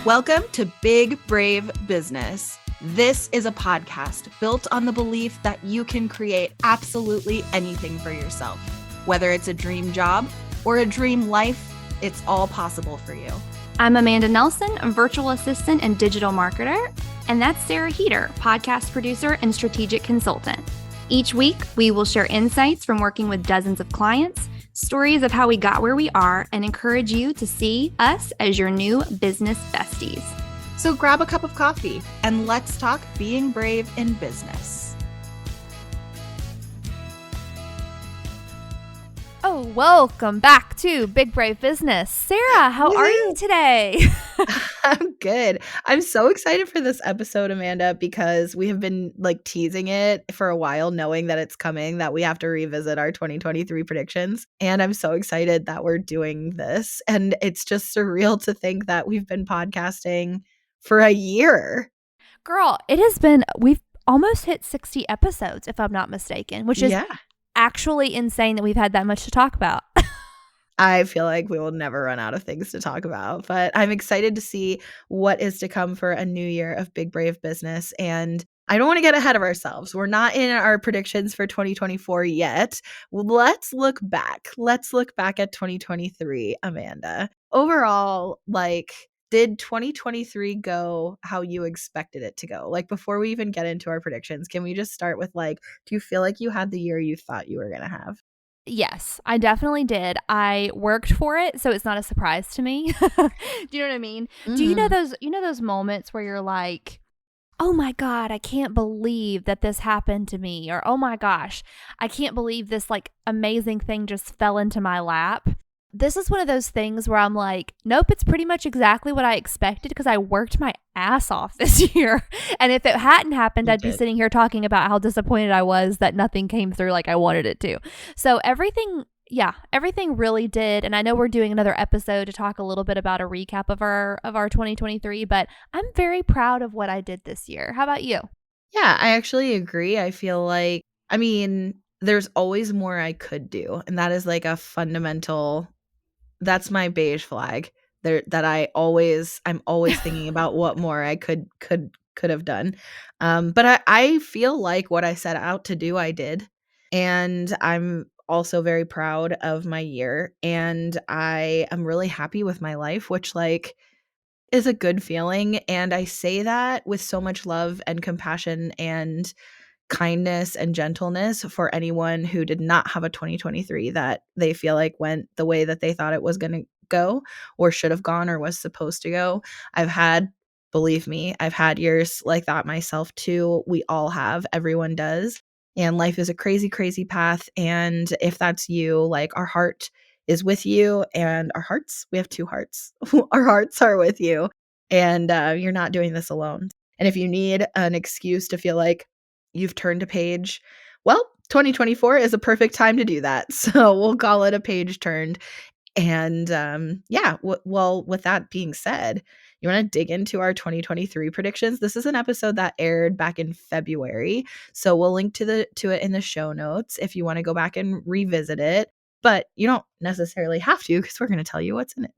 Welcome to Big Brave Business. This is a podcast built on the belief that you can create absolutely anything for yourself. Whether it's a dream job or a dream life, it's all possible for you. I'm Amanda Nelson, a virtual assistant and digital marketer, and that's Sarah Heater, podcast producer and strategic consultant. Each week, we will share insights from working with dozens of clients, stories of how we got where we are, and encourage you to see us as your new business besties. So grab a cup of coffee and let's talk being brave in business. Oh, welcome back to Big Brave Business. Sarah, how are you today? I'm good. I'm so excited for this episode, Amanda, because we have been teasing it for a while, knowing that it's coming, that we have to revisit our 2023 predictions. And I'm so excited that we're doing this. And it's just surreal to think that we've been podcasting for a year. Girl, we've almost hit 60 episodes, if I'm not mistaken, which is actually insane that we've had that much to talk about. I feel like we will never run out of things to talk about, but I'm excited to see what is to come for a new year of Big Brave Business. And I don't want to get ahead of ourselves. We're not in our predictions for 2024 yet. Let's look back. Let's look back at 2023, Amanda. Overall, did 2023 go how you expected it to go? Before we even get into our predictions, can we just start with do you feel like you had the year you thought you were going to have? Yes, I definitely did. I worked for it, so it's not a surprise to me. Do you know what I mean? Mm-hmm. Do you know those moments where you're like, "Oh my God, I can't believe that this happened to me," or "Oh my gosh, I can't believe this amazing thing just fell into my lap." This is one of those things where I'm like, nope, it's pretty much exactly what I expected because I worked my ass off this year. And if it hadn't happened, I'd be sitting here talking about how disappointed I was that nothing came through like I wanted it to. So everything really did. And I know we're doing another episode to talk a little bit about a recap of our 2023, but I'm very proud of what I did this year. How about you? Yeah, I actually agree. I feel like, there's always more I could do. And that is a fundamental, that's my beige flag there, that I'm always thinking about what more I could have done. But I feel like what I set out to do, I did. And I'm also very proud of my year. And I am really happy with my life, which is a good feeling. And I say that with so much love and compassion and kindness and gentleness for anyone who did not have a 2023 that they feel like went the way that they thought it was going to go or should have gone or was supposed to go. Believe me, I've had years like that myself too. We all have. Everyone does. And life is a crazy, crazy path. And if that's you, our heart is with you, and we have two hearts. Our hearts are with you, and you're not doing this alone. And if you need an excuse to feel like you've turned a page, well, 2024 is a perfect time to do that. So we'll call it a page turned. And well, with that being said, you want to dig into our 2023 predictions? This is an episode that aired back in February. So we'll link to it in the show notes if you want to go back and revisit it. But you don't necessarily have to, because we're going to tell you what's in it.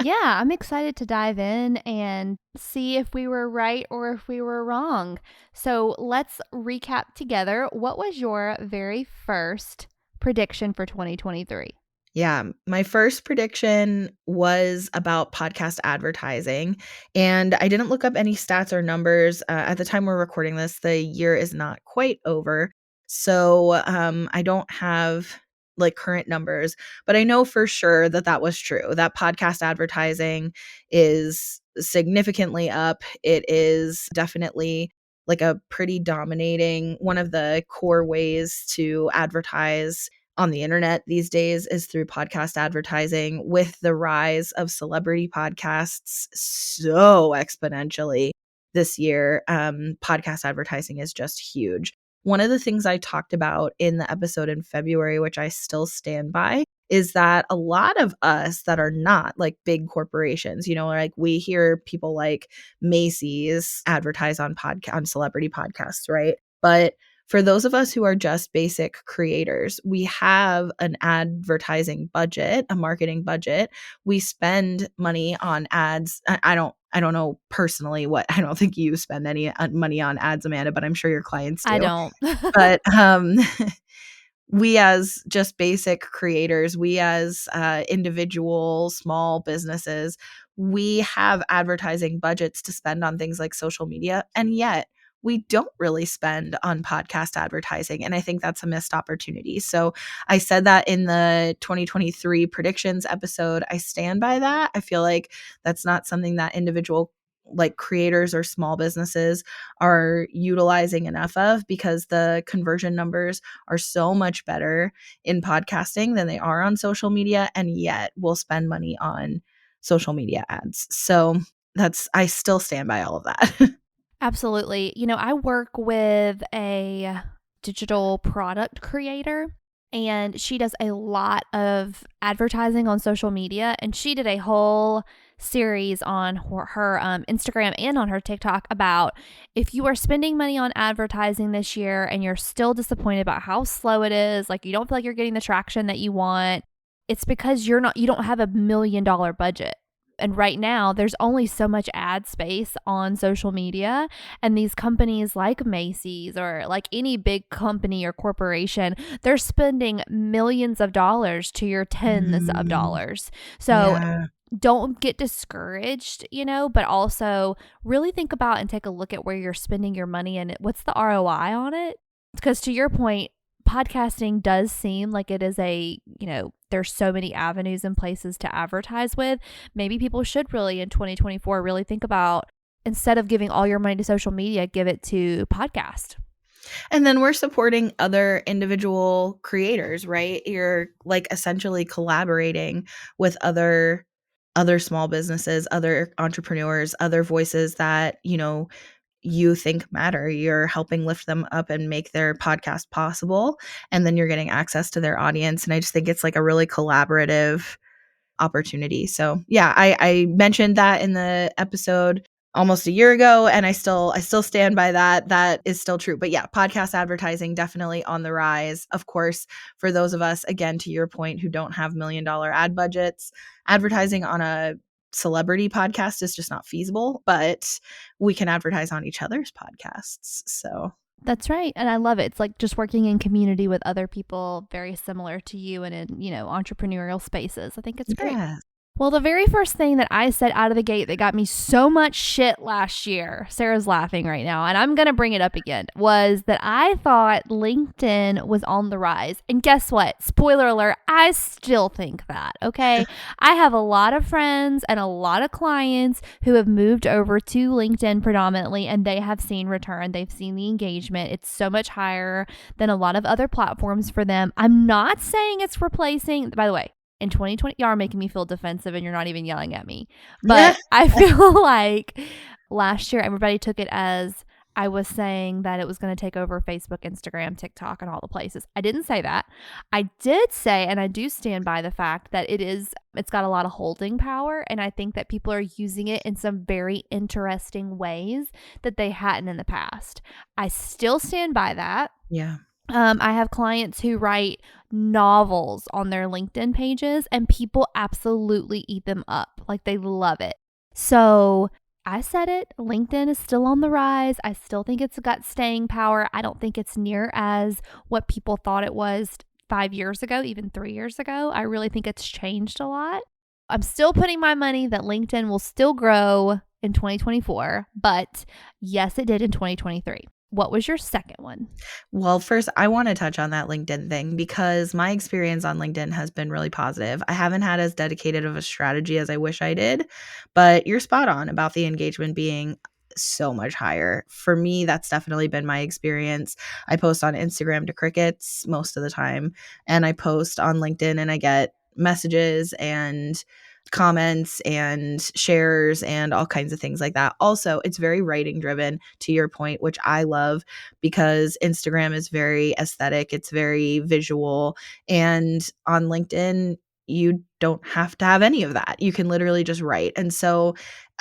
Yeah, I'm excited to dive in and see if we were right or if we were wrong. So let's recap together. What was your very first prediction for 2023? Yeah, my first prediction was about podcast advertising, and I didn't look up any stats or numbers. At the time we're recording this, the year is not quite over. So I don't have current numbers, but I know for sure that was true, that podcast advertising is significantly up. It is definitely a pretty dominating, one of the core ways to advertise on the internet these days is through podcast advertising. With the rise of celebrity podcasts so exponentially this year, podcast advertising is just huge. One of the things I talked about in the episode in February, which I still stand by, is that a lot of us that are not big corporations, we hear people like Macy's advertise on celebrity podcasts, right? But for those of us who are just basic creators, we have an advertising budget, a marketing budget. We spend money on ads. I don't I don't know personally what I don't think you spend any money on ads, Amanda, but I'm sure your clients I do. don't. But we as just basic creators, we as individual small businesses, we have advertising budgets to spend on things like social media. And yet we don't really spend on podcast advertising. And I think that's a missed opportunity. So I said that in the 2023 predictions episode. I stand by that. I feel like that's not something that individual like creators or small businesses are utilizing enough of, because the conversion numbers are so much better in podcasting than they are on social media, and yet we'll spend money on social media ads. So I still stand by all of that. Absolutely. You know, I work with a digital product creator, and she does a lot of advertising on social media. And she did a whole series on her Instagram and on her TikTok about if you are spending money on advertising this year and you're still disappointed about how slow it is, like you don't feel like you're getting the traction that you want, it's because you don't have $1 million budget. And right now, there's only so much ad space on social media. And these companies like Macy's or like any big company or corporation, they're spending millions of dollars to your tens of Mm, dollars. So yeah. don't get discouraged, you know, but also really think about and take a look at where you're spending your money and what's the ROI on it. Because to your point, podcasting does seem like it is there's so many avenues and places to advertise with. Maybe people should really in 2024 really think about, instead of giving all your money to social media, give it to podcast. And then we're supporting other individual creators, right? You're like essentially collaborating with other small businesses, other entrepreneurs, other voices that, you think matter. You're helping lift them up and make their podcast possible. And then you're getting access to their audience. And I just think it's like a really collaborative opportunity. So yeah, I mentioned that in the episode almost a year ago, and I still stand by that. That is still true. But yeah, podcast advertising definitely on the rise. Of course, for those of us, again, to your point, who don't have $1 million ad budgets, advertising on a celebrity podcast is just not feasible, but we can advertise on each other's podcasts. So That's right. And I love it. It's like just working in community with other people very similar to you and in, entrepreneurial spaces. I think it's great. yeah. Well, the very first thing that I said out of the gate that got me so much shit last year, Sarah's laughing right now, and I'm going to bring it up again, was that I thought LinkedIn was on the rise. And guess what? Spoiler alert, I still think that, okay? I have a lot of friends and a lot of clients who have moved over to LinkedIn predominantly, and they have seen return. They've seen the engagement. It's so much higher than a lot of other platforms for them. I'm not saying it's replacing, by the way, in 2020, y'all are making me feel defensive and you're not even yelling at me. But I feel like last year, everybody took it as I was saying that it was going to take over Facebook, Instagram, TikTok, and all the places. I didn't say that. I did say, and I do stand by the fact that it's got a lot of holding power. And I think that people are using it in some very interesting ways that they hadn't in the past. I still stand by that. Yeah. I have clients who write novels on their LinkedIn pages, and people absolutely eat them up. Like they love it. So I said it. LinkedIn is still on the rise. I still think it's got staying power. I don't think it's near as what people thought it was 5 years ago, even 3 years ago. I really think it's changed a lot. I'm still putting my money that LinkedIn will still grow in 2024, but yes, it did in 2023. What was your second one? Well, first, I want to touch on that LinkedIn thing because my experience on LinkedIn has been really positive. I haven't had as dedicated of a strategy as I wish I did, but you're spot on about the engagement being so much higher. For me, that's definitely been my experience. I post on Instagram to crickets most of the time, and I post on LinkedIn and I get messages and comments and shares and all kinds of things like that. Also, it's very writing driven to your point, which I love because Instagram is very aesthetic, it's very visual, and on LinkedIn you don't have to have any of that. You can literally just write. And so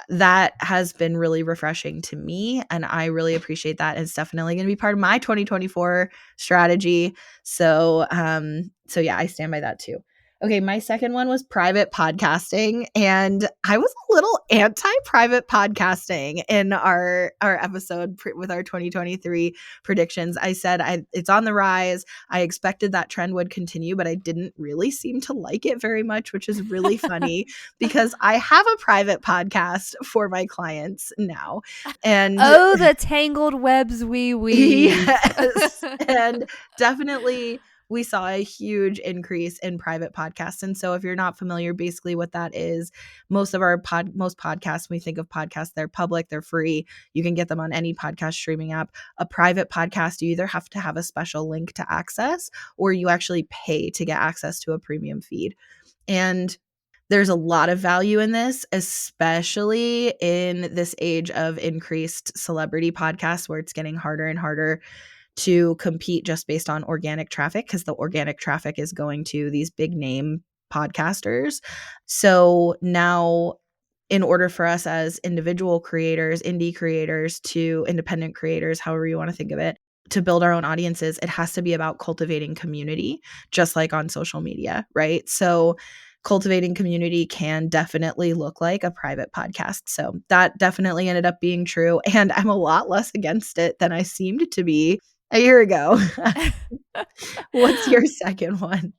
that has been really refreshing to me and I really appreciate that. It's definitely going to be part of my 2024 strategy. So yeah, I stand by that too. Okay, my second one was private podcasting, and I was a little anti-private podcasting in our episode with our 2023 predictions. I said it's on the rise. I expected that trend would continue, but I didn't really seem to like it very much, which is really funny because I have a private podcast for my clients now. And Oh, the tangled webs we weave. yes, and definitely we saw a huge increase in private podcasts. And so if you're not familiar, basically what that is, most podcasts, when we think of podcasts, they're public, they're free. You can get them on any podcast streaming app. A private podcast, you either have to have a special link to access or you actually pay to get access to a premium feed. And there's a lot of value in this, especially in this age of increased celebrity podcasts where it's getting harder and harder to compete just based on organic traffic because the organic traffic is going to these big name podcasters. So now, in order for us as individual creators, indie creators to independent creators, however you want to think of it, to build our own audiences, it has to be about cultivating community, just like on social media, right? So cultivating community can definitely look like a private podcast. So that definitely ended up being true. And I'm a lot less against it than I seemed to be a year ago. What's your second one?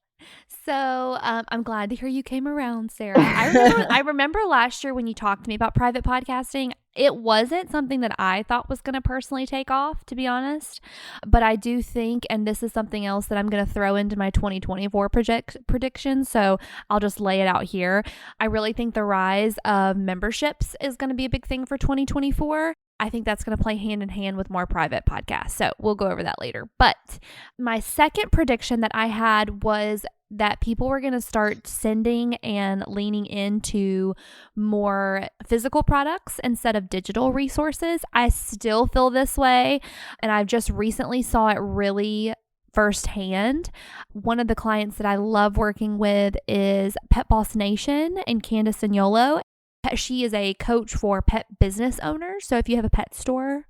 So I'm glad to hear you came around, Sarah. I remember last year when you talked to me about private podcasting. It wasn't something that I thought was going to personally take off, to be honest. But I do think, and this is something else that I'm going to throw into my 2024 predictions. So I'll just lay it out here. I really think the rise of memberships is going to be a big thing for 2024. I think that's going to play hand in hand with more private podcasts. So we'll go over that later. But my second prediction that I had was that people were going to start sending and leaning into more physical products instead of digital resources. I still feel this way, and I've just recently saw it really firsthand. One of the clients that I love working with is Pet Boss Nation and Candace Agnolo. She is a coach for pet business owners. So if you have a pet store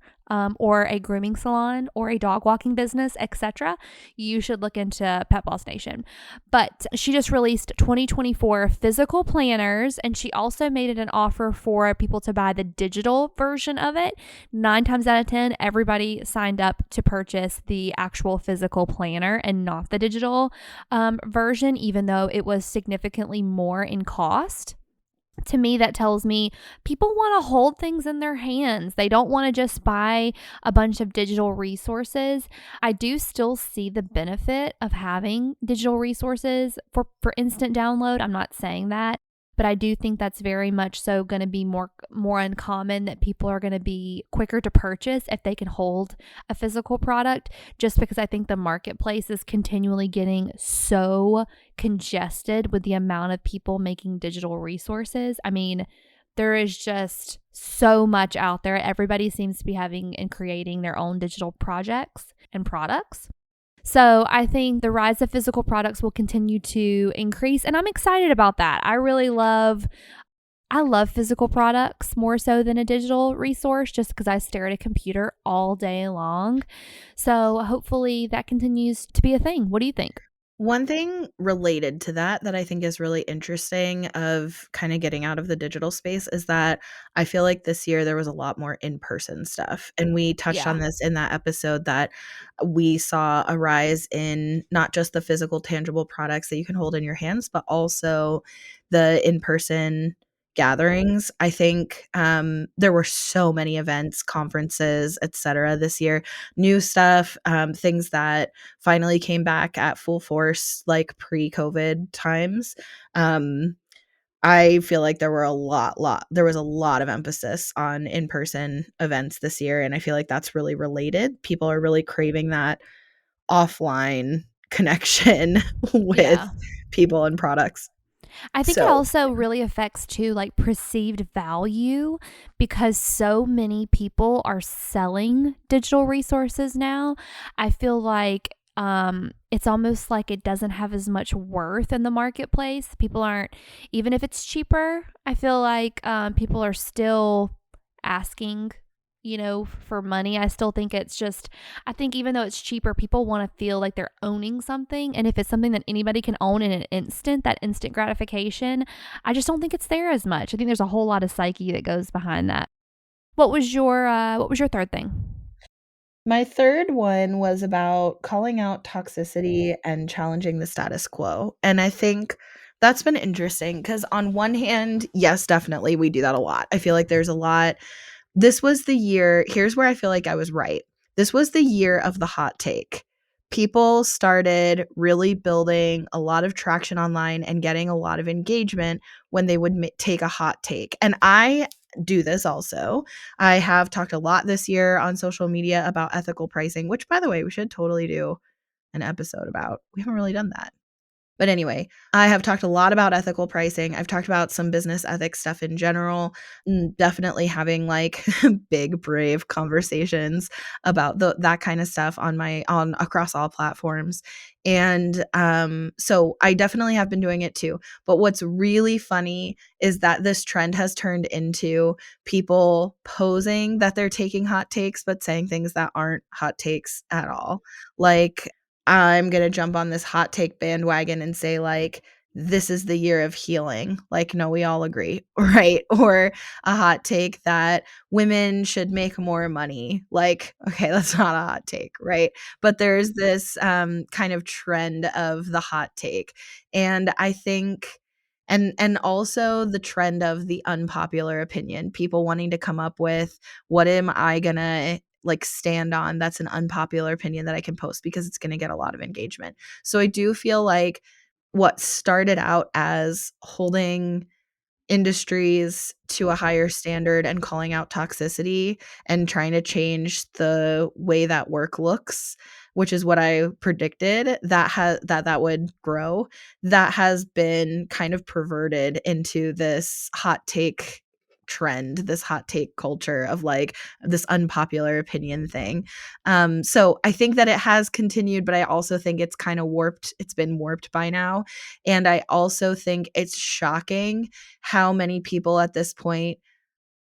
or a grooming salon or a dog walking business, etc., you should look into Pet Boss Nation. But she just released 2024 physical planners, and she also made it an offer for people to buy the digital version of it. 9 times out of 10, everybody signed up to purchase the actual physical planner and not the digital version, even though it was significantly more in cost. To me, that tells me people want to hold things in their hands. They don't want to just buy a bunch of digital resources. I do still see the benefit of having digital resources for instant download. I'm not saying that, but I do think that's very much so going to be more uncommon, that people are going to be quicker to purchase if they can hold a physical product, just because I think the marketplace is continually getting so congested with the amount of people making digital resources. I mean, there is just so much out there. Everybody seems to be having and creating their own digital projects and products. So I think the rise of physical products will continue to increase, and I'm excited about that. I love physical products more so than a digital resource, just because I stare at a computer all day long. So hopefully that continues to be a thing. What do you think? One thing related to that I think is really interesting of kind of getting out of the digital space is that I feel like this year there was a lot more in-person stuff. And we touched Yeah. on this in that episode, that we saw a rise in not just the physical, tangible products that you can hold in your hands, but also the in-person gatherings. I think there were so many events, conferences, etc. this year, new stuff, things that finally came back at full force like pre-COVID times. I feel like there was a lot of emphasis on in-person events this year, and I feel like that's really related. People are really craving that offline connection with Yeah. people and products. I think it So also really affects too, like perceived value, because so many people are selling digital resources now. I feel like it's almost like it doesn't have as much worth in the marketplace. People aren't, even if it's cheaper, I feel like people are still asking for money. I still think it's just, I think even though it's cheaper, people want to feel like they're owning something. And if it's something that anybody can own in an instant, that instant gratification, I just don't think it's there as much. I think there's a whole lot of psyche that goes behind that. What was your third thing? My third one was about calling out toxicity and challenging the status quo. And I think that's been interesting because, on one hand, yes, definitely, we do that a lot. I feel like there's a lot. This was the year, here's where I feel like I was right. This was the year of the hot take. People started really building a lot of traction online and getting a lot of engagement when they would take a hot take. And I do this also. I have talked a lot this year on social media about ethical pricing, which, by the way, we should totally do an episode about. We haven't really done that. But anyway, I have talked a lot about ethical pricing. I've talked about some business ethics stuff in general, definitely having like big, brave conversations about that kind of stuff on across all platforms. And so I definitely have been doing it too. But what's really funny is that this trend has turned into people posing that they're taking hot takes, but saying things that aren't hot takes at all. Like, I'm going to jump on this hot take bandwagon and say, like, this is the year of healing. Like, no, we all agree, right? Or a hot take that women should make more money. Like, okay, that's not a hot take, right? But there's this kind of trend of the hot take. And I think and also the trend of the unpopular opinion, people wanting to come up with, what am I gonna like stand on that's an unpopular opinion that I can post because it's going to get a lot of engagement. So I do feel like what started out as holding industries to a higher standard and calling out toxicity and trying to change the way that work looks, which is what I predicted that would grow, that has been kind of perverted into this hot take trend, this hot take culture of like this unpopular opinion thing. So I think that it has continued, but I also think it's kind of warped. It's been warped by now. And I also think it's shocking how many people at this point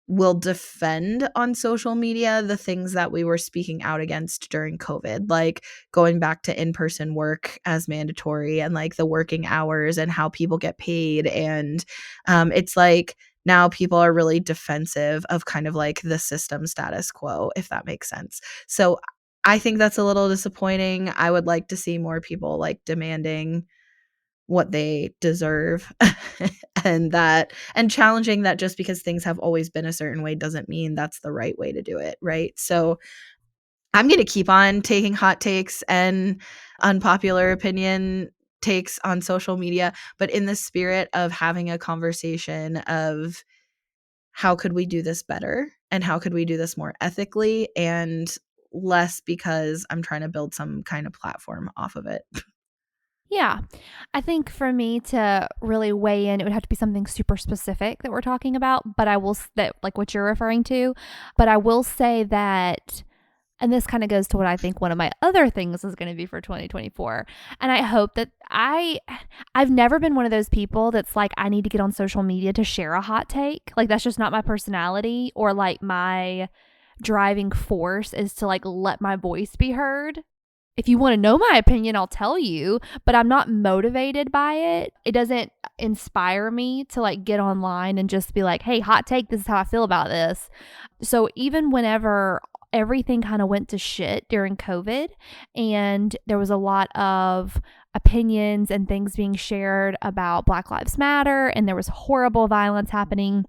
will defend on social media the things that we were speaking out against during COVID, like going back to in-person work as mandatory and like the working hours and how people get paid. And it's like now people are really defensive of kind of like the system status quo, if that makes sense. So I think that's a little disappointing. I would like to see more people like demanding what they deserve and challenging that just because things have always been a certain way doesn't mean that's the right way to do it, right? So I'm going to keep on taking hot takes and unpopular opinion takes on social media, but in the spirit of having a conversation of how could we do this better and how could we do this more ethically and less because I'm trying to build some kind of platform off of it. Yeah. I think for me to really weigh in, it would have to be something super specific that we're talking about, but that like what you're referring to. But I will say that, and this kind of goes to what I think one of my other things is going to be for 2024. And I hope that I've never been one of those people that's like, I need to get on social media to share a hot take. Like, that's just not my personality, or like my driving force is to like let my voice be heard. If you want to know my opinion, I'll tell you, but I'm not motivated by it. It doesn't inspire me to like get online and just be like, hey, hot take, this is how I feel about this. So even whenever everything kind of went to shit during COVID and there was a lot of opinions and things being shared about Black Lives Matter and there was horrible violence happening,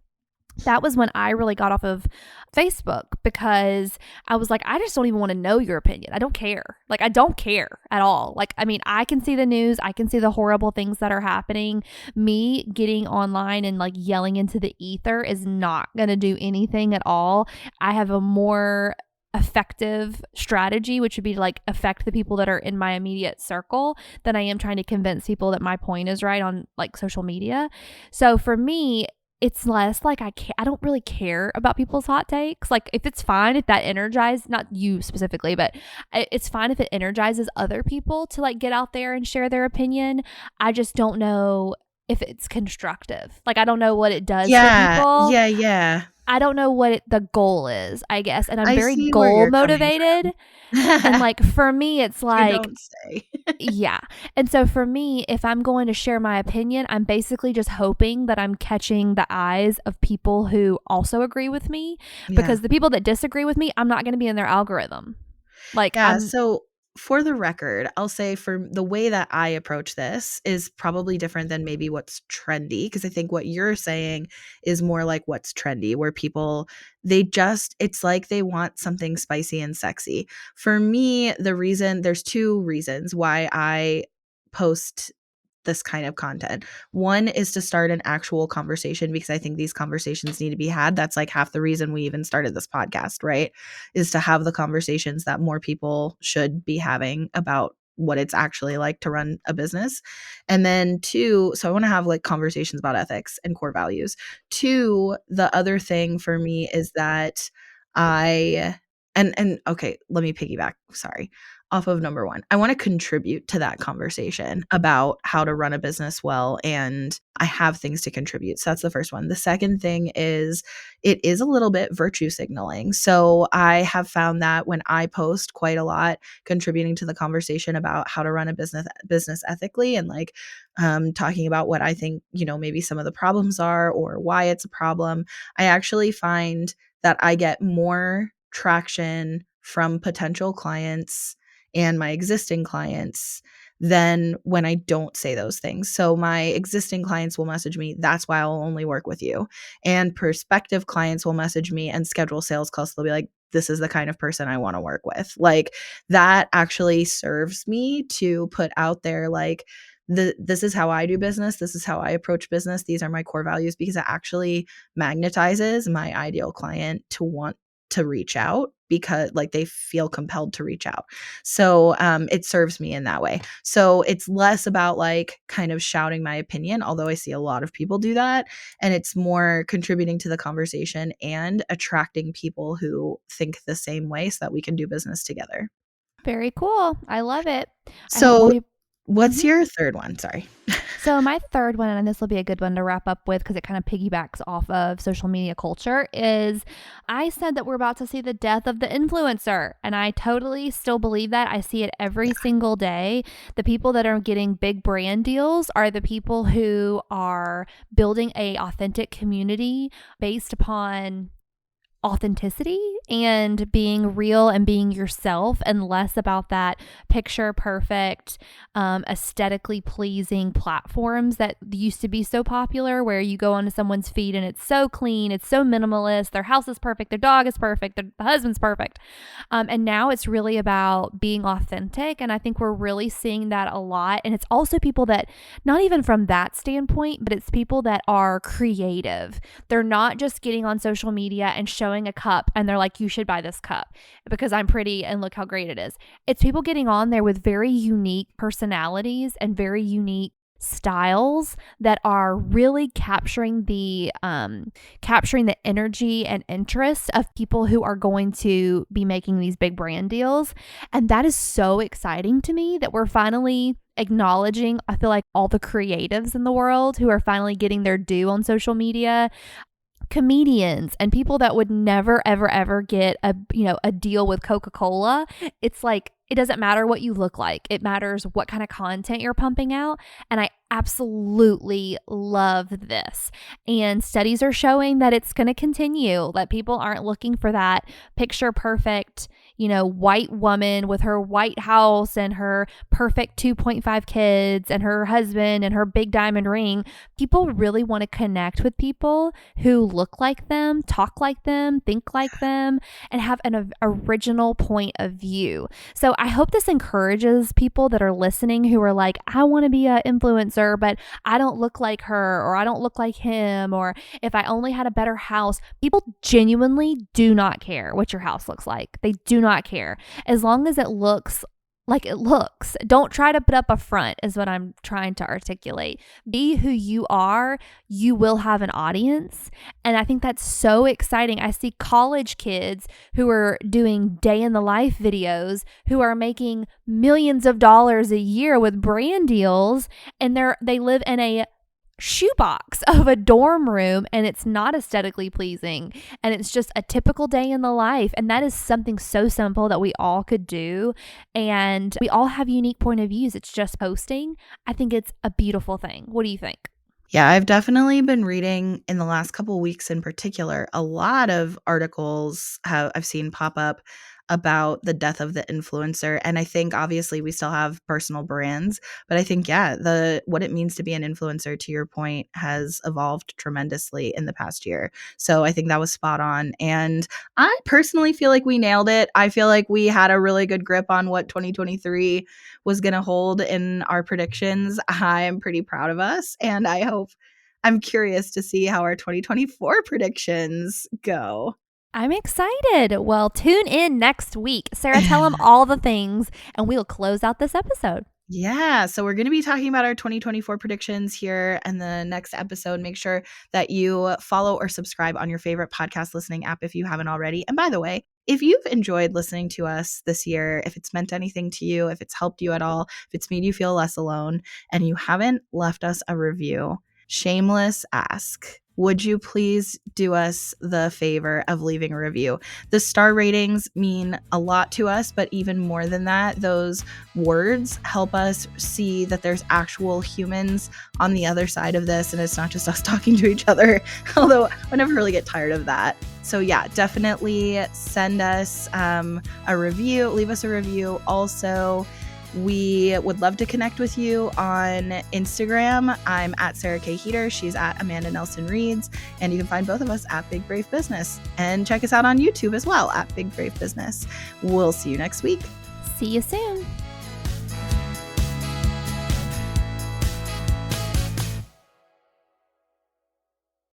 that was when I really got off of Facebook, because I was like, I just don't even want to know your opinion. I don't care. Like, I don't care at all. Like, I mean, I can see the news. I can see the horrible things that are happening. Me getting online and like yelling into the ether is not going to do anything at all. I have a more effective strategy, which would be to like affect the people that are in my immediate circle, than I am trying to convince people that my point is right on like social media. So for me, it's less like I don't really care about people's hot takes. Like, if it's fine, if that energizes, not you specifically, but it's fine if it energizes other people to like get out there and share their opinion. I just don't know if it's constructive. Like, I don't know what it does for Yeah, people. yeah, yeah. I don't know what the goal is, I guess. And I'm I very see where goal you're coming motivated. And from. like for me, it's You like, don't say. yeah. And so for me, if I'm going to share my opinion, I'm basically just hoping that I'm catching the eyes of people who also agree with me, Yeah. because the people that disagree with me, I'm not going to be in their algorithm. Like, Yeah, so for the record, I'll say for the way that I approach this is probably different than maybe what's trendy, because I think what you're saying is more like what's trendy, where people it's like they want something spicy and sexy. For me, there's two reasons why I post this kind of content. One is to start an actual conversation, because I think these conversations need to be had. That's like half the reason we even started this podcast, right? Is to have the conversations that more people should be having about what it's actually like to run a business. And then two, so I want to have like conversations about ethics and core values. Two, the other thing for me is that I and okay, let me piggyback. Sorry, off of number one. I want to contribute to that conversation about how to run a business well, and I have things to contribute. So that's the first one. The second thing is it is a little bit virtue signaling. So I have found that when I post quite a lot contributing to the conversation about how to run a business ethically, and like talking about what I think, maybe some of the problems are or why it's a problem, I actually find that I get more traction from potential clients and my existing clients than when I don't say those things. So my existing clients will message me, that's why I'll only work with you. And prospective clients will message me and schedule sales calls. They'll be like, this is the kind of person I want to work with. Like, that actually serves me to put out there, like, this is how I do business. This is how I approach business. These are my core values, because it actually magnetizes my ideal client to want to reach out, because like they feel compelled to reach out. So it serves me in that way. So it's less about like kind of shouting my opinion, although I see a lot of people do that. And it's more contributing to the conversation and attracting people who think the same way so that we can do business together. very cool. I love it. I hope more So people. what's your third one? Sorry. So my third one, and this will be a good one to wrap up with because it kind of piggybacks off of social media culture, is I said that we're about to see the death of the influencer. And I totally still believe that. I see it every single day. The people that are getting big brand deals are the people who are building a authentic community based upon authenticity and being real and being yourself, and less about that picture perfect, aesthetically pleasing platforms that used to be so popular, where you go onto someone's feed and it's so clean, it's so minimalist, their house is perfect, their dog is perfect, their husband's perfect. And now it's really about being authentic. And I think we're really seeing that a lot. And it's also people that, not even from that standpoint, but it's people that are creative. They're not just getting on social media and showing a cup and they're like, you should buy this cup because I'm pretty and look how great it is. It's people getting on there with very unique personalities and very unique styles that are really capturing the energy and interest of people who are going to be making these big brand deals. And that is so exciting to me that we're finally acknowledging, I feel like, all the creatives in the world who are finally getting their due on social media. Comedians and people that would never ever get a deal with Coca-Cola. It's like, it doesn't matter what you look like. It matters what kind of content you're pumping out. And I absolutely love this. And studies are showing that it's going to continue, that people aren't looking for that picture perfect, white woman with her white house and her perfect 2.5 kids and her husband and her big diamond ring. People really want to connect with people who look like them, talk like them, think like them, and have an original point of view. So I hope this encourages people that are listening who are like, I want to be an influencer, but I don't look like her, or I don't look like him, or if I only had a better house. People genuinely do not care what your house looks like. They do not care. As long as it looks like it looks. Don't try to put up a front, is what I'm trying to articulate. Be who you are. You will have an audience. And I think that's so exciting. I see college kids who are doing day in the life videos who are making millions of dollars a year with brand deals, and they live in a shoebox of a dorm room, and it's not aesthetically pleasing, and it's just a typical day in the life. And that is something so simple that we all could do, and we all have unique point of views. It's just posting. I think it's a beautiful thing. What do you think? Yeah, I've definitely been reading in the last couple weeks in particular. A lot of articles I've seen pop up about the death of the influencer. And I think obviously we still have personal brands, but I think, yeah, what it means to be an influencer, to your point, has evolved tremendously in the past year. So I think that was spot on. And I personally feel like we nailed it. I feel like we had a really good grip on what 2023 was going to hold in our predictions. I'm pretty proud of us. And I'm curious to see how our 2024 predictions go. I'm excited. Well, tune in next week. Sarah, tell them all the things, and we'll close out this episode. Yeah, so we're going to be talking about our 2024 predictions here in the next episode. Make sure that you follow or subscribe on your favorite podcast listening app if you haven't already. And by the way, if you've enjoyed listening to us this year, if it's meant anything to you, if it's helped you at all, if it's made you feel less alone, and you haven't left us a review, shameless ask. Would you please do us the favor of leaving a review? The star ratings mean a lot to us, but even more than that, those words help us see that there's actual humans on the other side of this, and it's not just us talking to each other, although I never really get tired of that. So yeah, definitely send us a review, leave us a review. Also, we would love to connect with you on Instagram. I'm at Sarah K. Heater. She's at Amanda Nelson Reads. And you can find both of us at Big Brave Business. And check us out on YouTube as well at Big Brave Business. We'll see you next week. See you soon.